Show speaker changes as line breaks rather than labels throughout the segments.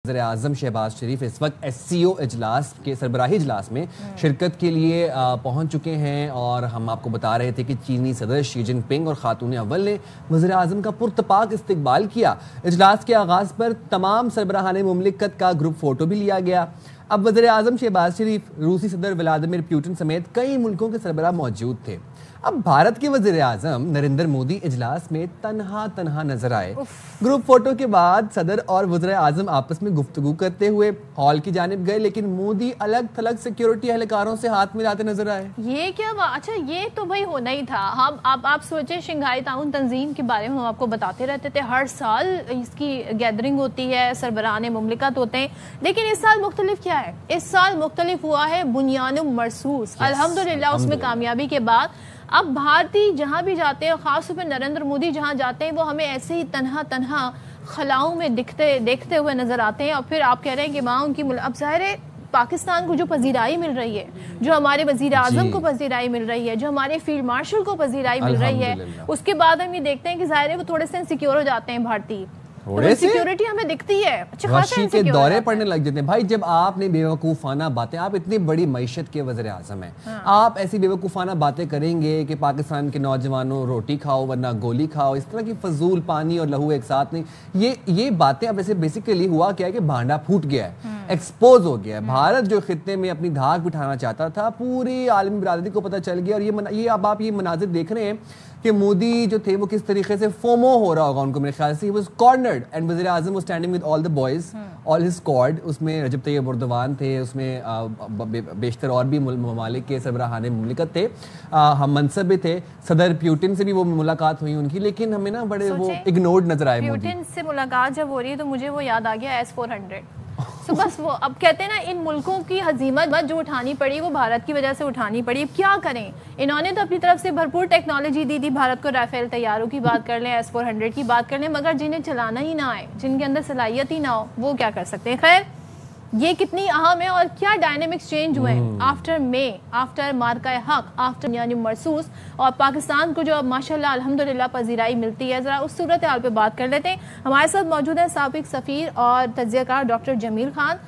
वज़ीर-ए-आज़म शहबाज शरीफ इस वक्त SCO इजलास के सरबराही इजलास में शिरकत के लिए पहुंच चुके हैं और हम आपको बता रहे थे कि चीनी सदर शी जिनपिंग और खातून अव्वल ने वज़ीर-ए-आज़म का पुरतपाक इस्तकबाल किया। इजलास के आगाज़ पर तमाम सरबराहान मुमलिकत का ग्रुप फोटो भी लिया गया। अब वज़ीर-ए-आज़म शहबाज शरीफ, रूसी सदर व्लादिमीर पुतिन समेत कई मुल्कों के सरबराह मौजूद थे। अब भारत के वज़ीर-ए-आज़म नरेंद्र मोदी इजलास में तन्हा नजर आए। ग्रुप फोटो के बाद सदर और वज़ीर-ए-आज़म आपस में गुफ्तगू करते हुए हॉल की जानिब गए, लेकिन मोदी अलग थलग सिक्योरिटी एहलकारों से हाथ मिलाते नजर आए।
ये क्या अच्छा, ये तो भाई होना ही था। हम आप सोचे शंघाई ताउन तंजीम के बारे में हम आपको बताते रहते थे, हर साल इसकी गैदरिंग होती है, सरबराहान मुमलिकत होते हैं, लेकिन इस साल मुख्तलिफ क्या है? इस साल मुख्तलिफ हुआ है बुनियानुम मरसूस। अल्हम्दुलिल्लाह उसमें कामयाबी के बाद अब भारतीय जहाँ भी जाते हैं, खासतौर पर नरेंद्र मोदी जहाँ जाते हैं, वो हमें ऐसे ही तन्हा खलाओं में देखते हुए नजर आते हैं। और फिर आप कह रहे हैं कि वहाँ उनकी अब ज़ाहिर है पाकिस्तान को जो पजीराई मिल रही है, जो हमारे वज़ीर-ए-आज़म को पजीराई मिल रही है, जो हमारे फील्ड मार्शल को पजीराई मिल रही है, उसके बाद हम ये देखते हैं कि ज़ाहिर है वो थोड़े से इनसिक्योर हो जाते हैं भारतीय। सिक्योरिटी हमें दिखती है,
वशी के दौरे पड़ने लग जाते हैं। भाई जब आपने बेवकूफाना बातें, आप इतनी बड़ी मईशत के वज़ीर-ए-आज़म हैं, आप ऐसी बेवकूफाना बातें करेंगे कि पाकिस्तान के नौजवानों रोटी खाओ वरना गोली खाओ, इस तरह की फजूल पानी और लहू एक साथ नहीं। ये बातें अब ऐसे बेसिकली हुआ क्या है कि भांडा फूट गया है, एक्सपोज हो गया है। भारत जो खित्ते में अपनी धाक बिठाना चाहता था, पूरी आलमी बिरादरी को पता चल गया। और ये अब आप ये मनाजिर देख रहे हैं कि मोदी जो थे वो किस तरीके से फोमो हो रहा होगा उनको, मेरे ख्याल से। ही वाज कॉर्नर्ड एंड वज़ीर-ए-आज़म was standing with all the boys, all his squad. उसमें रजब तैयब एर्दोगान थे, उसमें बेशतर और भी ममालिक के सरबराहान मुमलिकत थे, हम मनसब भी थे। सदर पुतिन से भी वो मुलाकात हुई उनकी, लेकिन हमें ना बड़े वो इग्नोर्ड नजर आए।
पुतिन से मुलाकात जब हो रही है तो मुझे वो याद आ गया S-400। तो बस वो अब कहते हैं ना, इन मुल्कों की हजीमत जो उठानी पड़ी वो भारत की वजह से उठानी पड़ी। अब क्या करें, इन्होंने तो अपनी तरफ से भरपूर टेक्नोलॉजी दी थी भारत को। राफेल तैयारों की बात कर लें, S-400 की बात कर लें, मगर जिन्हें चलाना ही ना आए, जिनके अंदर सलाहियत ही ना हो, वो क्या कर सकते हैं? खैर, ये कितनी अहम है और क्या डायनेमिक्स चेंज हुए हैं आफ्टर मार्का हक, आफ्टर बुनियानुम मरसूस, और पाकिस्तान को जो अब माशाल्लाह अल्हम्दुलिल्लाह पजीराई मिलती है। ज़रा उस सूरत हाल पे बात कर लेते हैं। हमारे साथ मौजूद है साबिक सफ़ीर और तज्ज़ियाकार डॉक्टर जमील खान।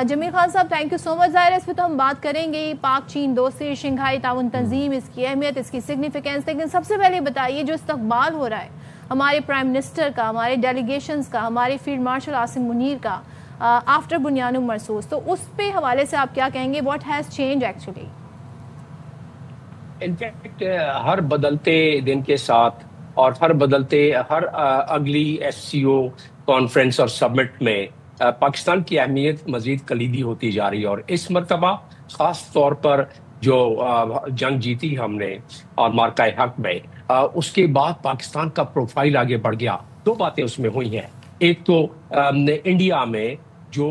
जमील खान साहब, थैंक यू सो मच। ज़ाहिर है इस पर तो हम बात करेंगे, पाक चीन दोस्ती, शंघाई ताउन तंजीम, इसकी अहमियत, इसकी सिग्निफिकेंस, लेकिन सबसे पहले बताइए जो इस्तकबाल हो रहा है हमारे प्राइम मिनिस्टर का, हमारे डेलीगेशंस का, हमारे फील्ड मार्शल आसिम मुनीर का आफ्टर बुनियानुम मरसूस, तो उस पे हवाले से आप क्या कहेंगे? What has change actually?
In fact हर बदलते दिन के साथ और हर अगली SCO कॉन्फ्रेंस और समिट में पाकिस्तान की अहमियत मजीद कलीदी होती जा रही है। और इस मरतबा ख़ास तौर पर जो जंग जीती हमने और मार्का हक में, उसके बाद पाकिस्तान का प्रोफाइल आगे बढ़ गया। दो बातें उसमें हुई हैं। एक तो इंडिया में जो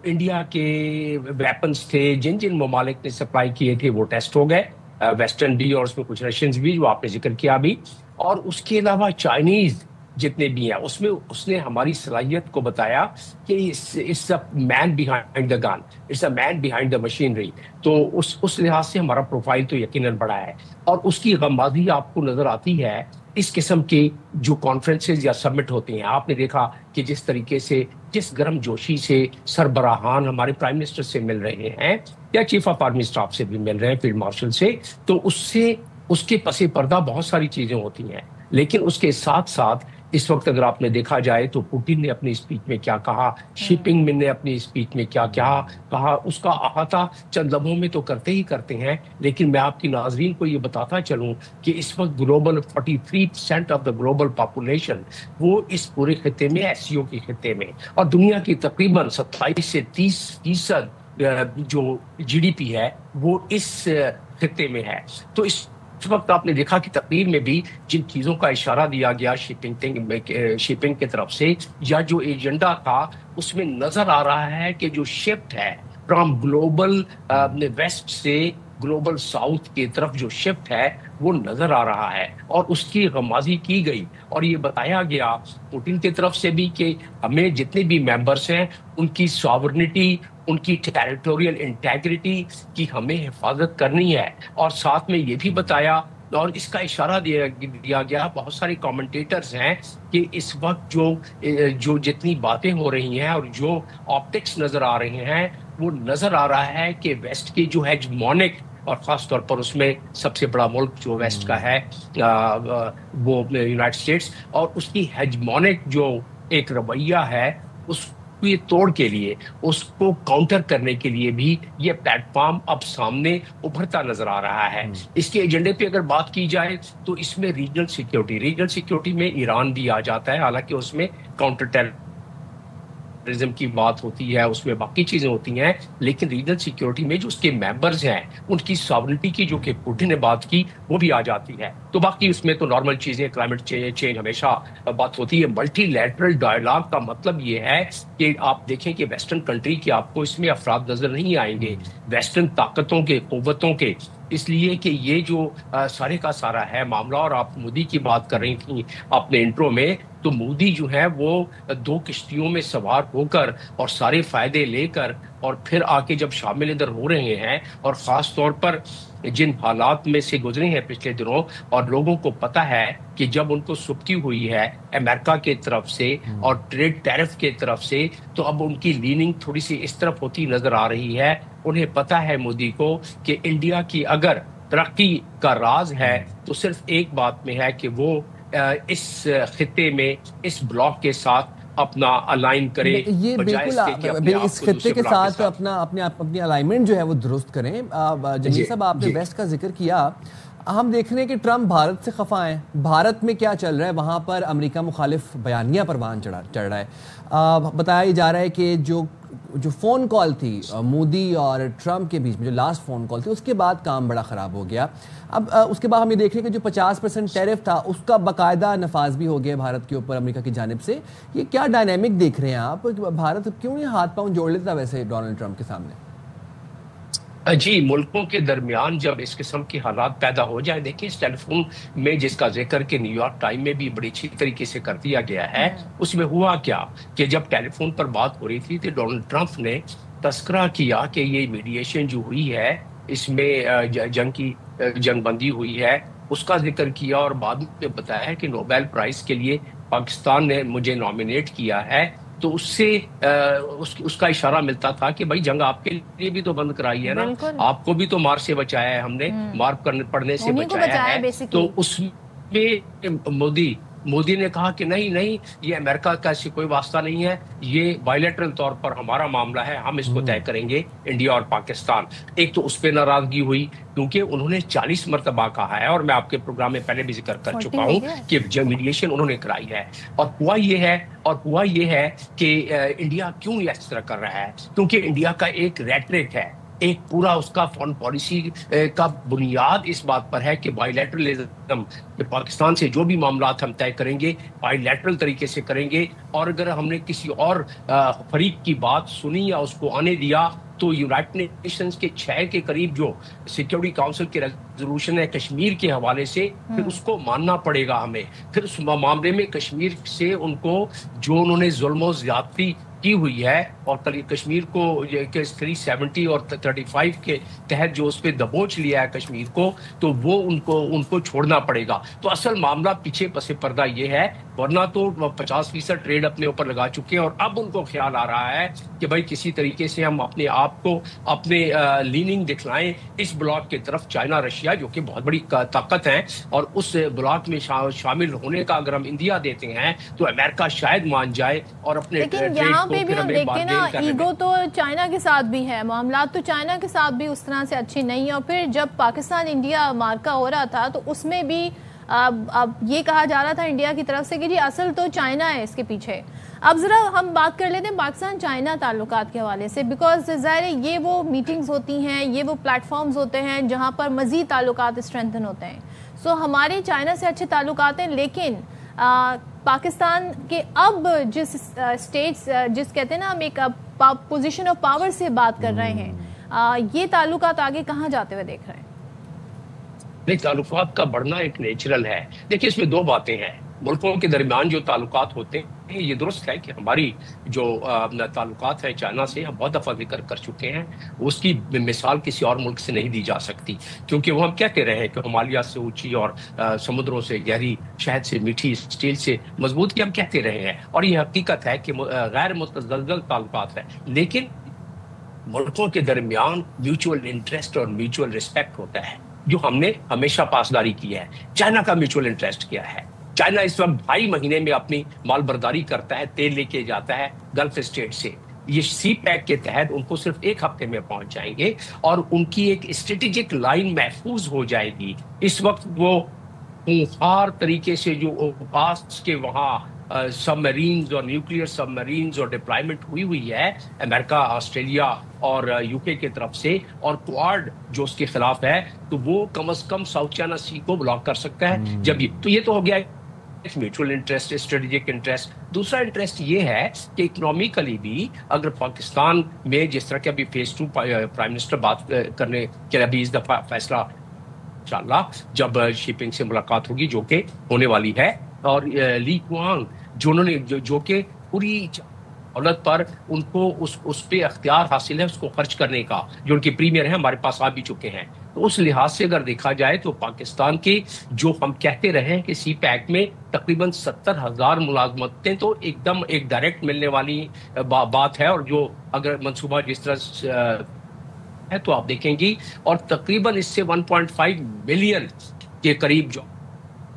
इंडिया के वेपन्स थे, जिन जिन ममालिक ने सप्लाई किए थे, वो टेस्ट हो गए, वेस्टर्न भी और उसमें कुछ रशियंस भी, जो आपने जिक्र किया भी, और उसके अलावा चाइनीज जितने भी हैं, उसमें उसने हमारी सलाहियत को बताया कि it's a man behind the gun, it's a man behind the machinery. तो उस लिहाज से हमारा प्रोफाइल तो यकीनन बढ़ा है, और उसकी गमबाजी आपको नजर आती है इस किस्म के जो कॉन्फ्रेंसेज या समिट होते हैं। आपने देखा कि जिस तरीके से, जिस गर्म जोशी से सरबराहान हमारे प्राइम मिनिस्टर से मिल रहे हैं या चीफ ऑफ आर्मी स्टाफ से भी मिल रहे हैं, फील्ड मार्शल से, तो उसके पसे पर्दा बहुत सारी चीजें होती हैं। लेकिन उसके साथ साथ इस वक्त अगर आपने देखा जाए तो पुतिन ने अपनी स्पीच में क्या कहा, शिपिंग ने अपनी स्पीच में क्या कहा, उसका अहाता चंद लम्हों में तो करते ही करते हैं। लेकिन मैं आपकी नाजरीन को ये बताता चलूं कि इस वक्त global 43% of the global population वो इस पूरे खित्ते में, SCO के खित्ते में, और दुनिया की तकरीबन 27 से 30% जो GDP है वो इस खित्ते में है। तो इस वक्त आपने देखा कि तकरीर में भी जिन चीजों का इशारा दिया गया शिपिंग की तरफ से, या जो एजेंडा था, उसमें नजर आ रहा है कि जो शिफ्ट है फ्रॉम ग्लोबल वेस्ट से ग्लोबल साउथ की तरफ, जो शिफ्ट है वो नजर आ रहा है, और उसकी गमाजी की गई। और ये बताया गया पुतिन की तरफ से भी कि हमें जितने भी मेंबर्स हैं उनकी सॉवरेनिटी, उनकी टेरिटोरियल इंटेग्रिटी की हमें हिफाजत करनी है। और साथ में ये भी बताया اور اس کا اشارہ دیا گیا، بہت سارے کامنٹیٹرز ہیں کہ اس وقت جو جتنی باتیں ہو رہی ہیں اور جو آپٹکس نظر آ رہے ہیں، وہ نظر آ رہا ہے کہ ویسٹ کی جو ہیجمونک، اور خاص طور پر اس میں سب سے بڑا ملک جو ویسٹ کا ہے وہ یونائٹڈ اسٹیٹس، اور اس کی ہیجمونک جو ایک رویہ ہے اس کو یہ توڑ کے لیے، اس کو کاؤنٹر کرنے کے لیے بھی یہ پلیٹ فارم اب سامنے ابھرتا نظر آ رہا ہے۔ اس کے ایجنڈے پہ اگر بات کی جائے تو اس میں ریجنل سیکیورٹی میں ایران بھی آ جاتا ہے، حالانکہ اس میں کاؤنٹر ٹیررزم کی بات ہوتی ہے، اس میں باقی چیزیں ہوتی ہیں، لیکن ریجنل سیکیورٹی میں جو اس کے ممبرز ہیں ان کی ساورنٹی کی جو کہ پوٹن نے بات کی وہ بھی آ جاتی ہے۔ تو باقی اس میں تو نارمل چیزیں، کلائمیٹ چینج ہمیشہ بات ہوتی ہے۔ ملٹی لیٹرل ڈائلاگ کا مطلب یہ ہے کہ آپ دیکھیں کہ ویسٹرن کنٹری کے آپ کو اس میں افراد نظر نہیں آئیں گے، ویسٹرن طاقتوں کے، قوتوں کے، اس لیے کہ یہ جو سارے کا سارا ہے معاملہ۔ اور آپ مودی کی بات کر رہی تھیں اپنے انٹرو میں، تو مودی جو ہے وہ 2 کشتیوں میں سوار ہو کر اور سارے فائدے لے کر اور پھر آ کے جب شامل ادھر ہو رہے ہیں، اور خاص طور پر جن حالات میں سے گزرے ہیں پچھلے دنوں، اور لوگوں کو پتہ ہے کہ جب ان کو سبکی ہوئی ہے امریکہ کے طرف سے اور ٹریڈ ٹیرف کے طرف سے، تو اب ان کی لیننگ تھوڑی سی اس طرف ہوتی نظر آ رہی ہے۔ انہیں پتہ ہے مودی کو کہ انڈیا کی اگر ترقی کا راز ہے تو صرف ایک بات میں ہے کہ وہ اس خطے میں اس بلاک کے ساتھ اپنا الائن کرے،
یہ بالکل اس خطے کے ساتھ اپنی الائنمنٹ جو ہے وہ درست کریں۔ جمیل صاحب، آپ نے ویسٹ کا ذکر کیا، ہم دیکھ رہے ہیں کہ ٹرمپ بھارت سے خفا ہیں، بھارت میں کیا چل رہا ہے، وہاں پر امریکہ مخالف بیانیہ پروان چڑھ رہا ہے۔ بتایا جا رہا ہے کہ جو فون کال تھی مودی اور ٹرمپ کے بیچ میں، جو لاسٹ فون کال تھی، اس کے بعد کام بڑا خراب ہو گیا۔ اب اس کے بعد ہم یہ دیکھ رہے ہیں کہ جو 50% ٹیرف تھا اس کا باقاعدہ نفاذ بھی ہو گیا بھارت کے اوپر امریکہ کی جانب سے۔ یہ کیا ڈائنامک دیکھ رہے ہیں آپ؟ بھارت کیوں یہ ہاتھ پاؤں جوڑ لیتا ویسے ڈونلڈ ٹرمپ کے سامنے؟
جی، ملکوں کے درمیان جب اس قسم کے حالات پیدا ہو جائیں، دیکھیں اس ٹیلی فون میں جس کا ذکر کہ نیو یارک ٹائم میں بھی بڑی اچھی طریقے سے کر دیا گیا ہے، اس میں ہوا کیا کہ جب ٹیلی فون پر بات ہو رہی تھی تو ڈونلڈ ٹرمپ نے تذکرہ کیا کہ یہ میڈیشن جو ہوئی ہے اس میں جنگ بندی ہوئی ہے، اس کا ذکر کیا، اور بعد میں بتایا کہ نوبیل پرائز کے لیے پاکستان نے مجھے نامینیٹ کیا ہے۔ تو اس سے اس کا اشارہ ملتا تھا کہ بھائی جنگ آپ کے لیے بھی تو بند کرائی ہے نا، آپ کو بھی تو مار سے بچایا ہے ہم نے، مار پڑنے سے بچایا ہے۔ تو اس میں مودی نے کہا کہ نہیں، یہ امریکہ کا ایسی کوئی واسطہ نہیں ہے، یہ بائیلیٹرل طور پر ہمارا معاملہ ہے، ہم اس کو طے کریں گے انڈیا اور پاکستان۔ ایک تو اس پہ ناراضگی ہوئی کیونکہ انہوں نے 40 مرتبہ کہا ہے، اور میں آپ کے پروگرام میں پہلے بھی ذکر کر چکا ہوں کہ میڈیشن انہوں نے کرائی ہے، اور ہوا یہ ہے کہ انڈیا کیوں اس طرح کر رہا ہے، کیونکہ انڈیا کا ایک ریٹرک ہے، ایک پورا اس کا فارن پالیسی کا بنیاد اس بات پر ہے کہ بائی لیٹرلزم، کہ پاکستان سے جو بھی معاملات ہم طے کریں گے بائی لیٹرل طریقے سے کریں گے، اور اگر ہم نے کسی اور فریق کی بات سنی یا اس کو آنے دیا تو یونائٹڈ نیشنز کے 6 کے قریب جو سیکیورٹی کاؤنسل کے ریزولوشن ہے کشمیر کے حوالے سے، پھر اس کو ماننا پڑے گا ہمیں۔ پھر اس معاملے میں کشمیر سے ان کو جو انہوں نے ظلم و زیادتی کی ہوئی ہے، اور کشمیر کو 370 اور 35 کے تحت جو اس پہ دبوچ لیا ہے کشمیر کو، تو وہ ان کو چھوڑنا پڑے گا۔ تو اصل معاملہ پیچھے پس پردہ یہ ہے، ورنہ تو 50% ٹریڈ اپنے اوپر لگا چکے ہیں، اور اب ان کو خیال آ رہا ہے کہ بھائی کسی طریقے سے ہم اپنے آپ کو اپنے لیننگ دکھلائیں اس بلاک کی طرف، چائنا رشیا جو کہ بہت بڑی طاقت ہے، اور اس بلاک میں شامل ہونے کا اگر ہم انڈیا دیتے ہیں تو امریکہ شاید مان جائے اور اپنے
لیکن یہاں پہ بھی ہم دیکھتے ہیں نا، ایگو تو چائنا کے ساتھ بھی ہے، معاملات تو چائنا کے ساتھ بھی اس طرح سے اچھی نہیں ہے۔ اور پھر جب پاکستان انڈیا مارکا ہو رہا تھا تو اس میں بھی اب یہ کہا جا رہا تھا انڈیا کی طرف سے کہ جی اصل تو چائنا ہے اس کے پیچھے۔ اب ذرا ہم بات کر لیتے ہیں پاکستان چائنا تعلقات کے حوالے سے، بیکاز ظاہر ہے یہ وہ میٹنگز ہوتی ہیں، یہ وہ پلیٹ فارمز ہوتے ہیں جہاں پر مزید تعلقات اسٹرینتھن ہوتے ہیں۔ سو ہمارے چائنا سے اچھے تعلقات ہیں، لیکن پاکستان کے اب جس اسٹیٹس جس کہتے ہیں نا ہم ایک پوزیشن آف پاور سے بات کر رہے ہیں، یہ تعلقات آگے کہاں جاتے ہوئے دیکھ رہے ہیں؟
نہیں، تعلقات کا بڑھنا ایک نیچرل ہے۔ دیکھیں اس میں 2 باتیں ہیں، मुल्कों के दरमियान जो ताल्लुकात होते हैं, ये दुरुस्त है कि हमारी जो ताल्लुकात है चाइना से, हम बहुत दफ़ा जिक्र कर चुके हैं, उसकी मिसाल किसी और मुल्क से नहीं दी जा सकती, क्योंकि वो हम कहते रहे हैं कि हिमालय से ऊंची और समुद्रों से गहरी, शहद से मीठी, स्टील से मजबूत, की हम कहते रहे हैं, और ये हकीकत है कि गैर मुतज़लज़ल ताल्लुकात है, लेकिन मुल्कों के दरमियान म्यूचुअल इंटरेस्ट और म्यूचुअल रिस्पेक्ट होता है, जो हमने हमेशा पासदारी की है। चाइना का म्यूचुअल इंटरेस्ट क्या है? चाइना इस वक्त 2.5 महीने में अपनी मालबर्दारी करता है, तेल लेके जाता है गल्फ स्टेट से। ये सी पैक के तहत उनको सिर्फ 1 हफ्ते में पहुंच जाएंगे और उनकी एक स्ट्रेटेजिक लाइन महफूज हो जाएगी। इस वक्त वो खूंखार तरीके से जो पास के वहाँ सबमरीन्स और न्यूक्लियर सबमरीन्स और डिप्लॉयमेंट हुई है अमेरिका, ऑस्ट्रेलिया और यूके की तरफ से, और क्वाड जो उसके खिलाफ है, तो वो कम से कम साउथ चाइना सी को ब्लॉक कर सकता है। जब ये तो हो गया म्यूचुअल इंटरेस्ट, स्ट्रेटेजिक इंटरेस्ट। दूसरा इंटरेस्ट ये है कि इकोनॉमिकली भी अगर पाकिस्तान में जिस तरह के अभी फेज 2 प्राइम मिनिस्टर बात करने के लिए अभी इस दफा फैसला इंशाल्लाह जब शिपिंग से मुलाकात होगी, जो कि होने वाली है, और ली कुआंग जो कि पूरी दौलत पर उनको उस पे अख्तियार हासिल है उसको खर्च करने का, जो उनके प्रीमियर हैं, हमारे पास आ भी चुके हैं। तो उस लिहाज से अगर देखा जाए तो पाकिस्तान के जो हम कहते रहे हैं कि सी पैक में तकरीबन 70,000 मुलाजमतें तो एकदम एक डायरेक्ट मिलने वाली बात है, और जो अगर मंसूबा जिस तरह है तो आप देखेंगी, और तकरीबन इससे 1.5 मिलियन के करीब जो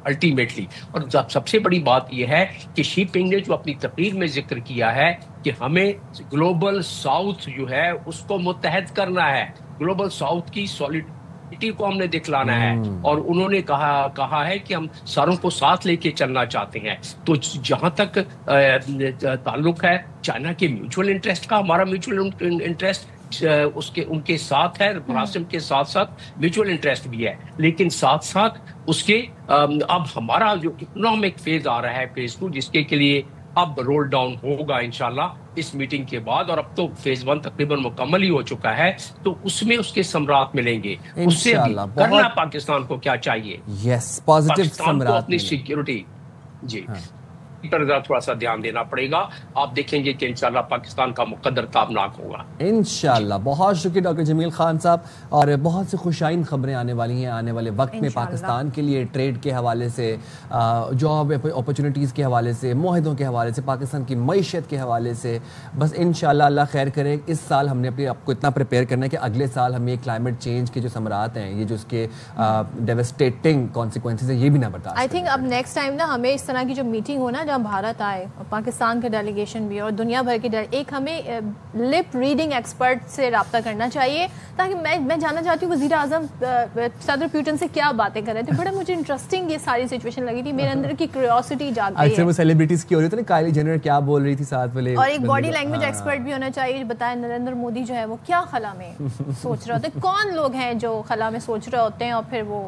अल्टीमेटली, और सबसे बड़ी बात यह है कि शिपिंग ने जो अपनी तकरीर में जिक्र किया है कि हमें ग्लोबल साउथ जो है उसको मुत्तहद करना है, ग्लोबल साउथ की सॉलिडिटी को हमने दिखलाना है, और उन्होंने कहा है कि हम सारों को साथ लेके चलना चाहते हैं। तो जहां तक ताल्लुक है चाइना के म्यूचुअल इंटरेस्ट का, हमारा म्यूचुअल इंटरेस्ट उनके साथ है, मरासिम के साथ साथ म्यूचुअल इंटरेस्ट भी है, लेकिन साथ साथ उसके अब हमारा जो इकोनॉमिक फेज आ रहा है, फेज 2, जिसके के लिए अब रोल डाउन होगा इंशाल्लाह इस मीटिंग के बाद, और अब तो फेज 1 तकरीबन मुकम्मल ही हो चुका है, तो उसमें उसके समरात मिलेंगे। उससे करना पाकिस्तान को क्या चाहिए?
यस, पॉजिटिव
पाकिस्तान को
समरात
अपनी सिक्योरिटी पर थोड़ा सा ध्यान देना पड़ेगा। आप देखेंगे कि इंशाल्लाह पाकिस्तान का मुकद्दर ताबनाक होगा
इंशाल्लाह। बहुत शुक्रिया डॉक्टर जमील खान साहब, और बहुत सी खुशाइन खबरें आने वाली हैं आने वाले वक्त में पाकिस्तान के लिए, ट्रेड के हवाले से, जॉब अपॉर्चुनिटीज़ के हवाले से, मुआहदों के हवाले से, पाकिस्तान की मईशत के हवाले से। बस इंशाल्लाह अल्लाह खैर करे। इस साल हमने अपने आपको इतना प्रिपेयर करना है कि अगले साल हमें क्लाइमेट चेंज के जो समरात हैं, ये जो उसके डेवस्टेटिंग कॉन्सिक्वेंसेज हैं, ये भी ना बर्दाश्त।
आई थिंक अब नेक्स्ट टाइम ना हमें इस तरह की जो मीटिंग हो ना, जब भारत आए और पाकिस्तान का डेलीगेशन भी और दुनिया भर की एक हमें लिप रीडिंग एक्सपर्ट से रब्ता करना चाहिए, ताकि मैं जानना चाहती हूँ वज़ीर आज़म सदर प्यूटन से क्या बातें कर रहे थे। बड़ा मुझे इंटरेस्टिंग ये सारी सिचुएशन लगी थी, मेरे अंदर की क्यूरियोसिटी जाग गई है।
वो सेलिब्रिटीज की हो रही थी ना, काइली जेनर क्या बोल रही थी साथ वाले,
और एक बॉडी लैंग्वेज एक्सपर्ट भी होना चाहिए जो बताए नरेंद्र मोदी जो है वो क्या खला में सोच रहे होते हैं, कौन लोग हैं जो खला में सोच रहे होते हैं, और फिर वो